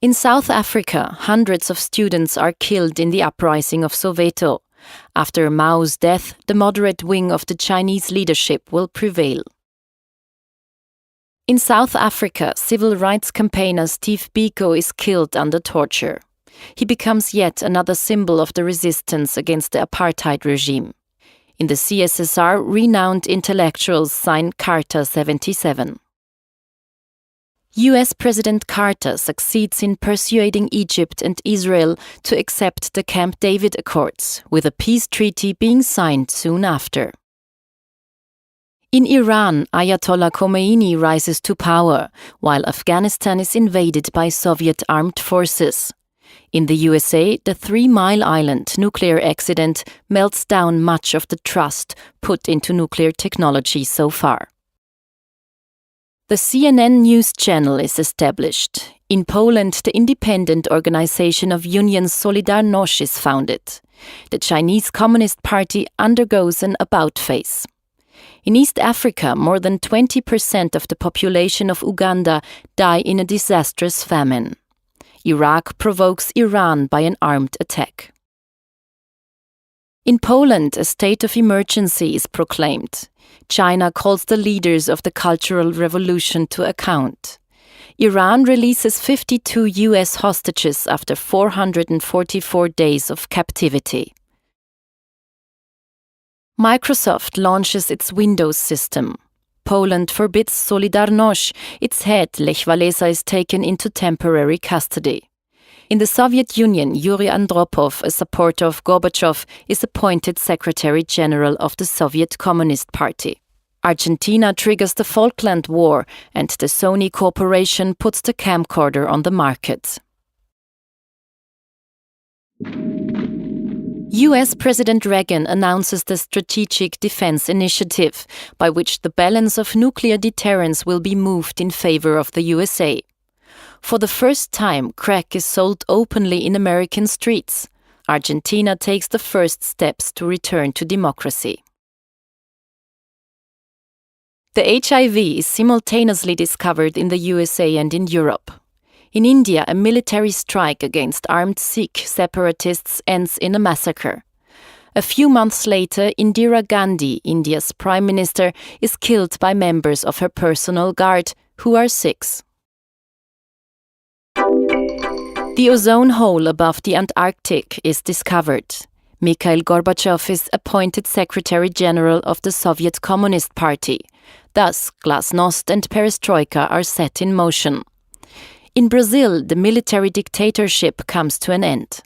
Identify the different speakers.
Speaker 1: In South Africa, hundreds of students are killed in the uprising of Soweto. After Mao's death, the moderate wing of the Chinese leadership will prevail. In South Africa, civil rights campaigner Steve Biko is killed under torture. He becomes yet another symbol of the resistance against the apartheid regime. In the CSSR, renowned intellectuals sign Charter 77. US President Carter succeeds in persuading Egypt and Israel to accept the Camp David Accords, with a peace treaty being signed soon after. In Iran, Ayatollah Khomeini rises to power, while Afghanistan is invaded by Soviet armed forces. In the USA, the 3 Mile Island nuclear accident melts down much of the trust put into nuclear technology so far. The CNN news channel is established. In Poland, the independent organization of unions Solidarność is founded. The Chinese Communist Party undergoes an about phase. In East Africa, more than 20% of the population of Uganda die in a disastrous famine. Iraq provokes Iran by an armed attack. In Poland, a state of emergency is proclaimed. China calls the leaders of the Cultural Revolution to account. Iran releases 52 US hostages after 444 days of captivity. Microsoft launches its Windows system. Poland forbids Solidarność. Its head, Lech Walesa, is taken into temporary custody. In the Soviet Union, Yuri Andropov, a supporter of Gorbachev, is appointed Secretary General of the Soviet Communist Party. Argentina triggers the Falkland War, and the Sony Corporation puts the camcorder on the market. US President Reagan announces the Strategic Defense Initiative, by which the balance of nuclear deterrence will be moved in favor of the USA. For the first time, crack is sold openly in American streets. Argentina takes the first steps to return to democracy. The HIV is simultaneously discovered in the USA and in Europe. In India, a military strike against armed Sikh separatists ends in a massacre. A few months later, Indira Gandhi, India's Prime Minister, is killed by members of her personal guard, who are Sikhs. The ozone hole above the Antarctic is discovered. Mikhail Gorbachev is appointed Secretary General of the Soviet Communist Party. Thus, Glasnost and Perestroika are set in motion. In Brazil, the military dictatorship comes to an end.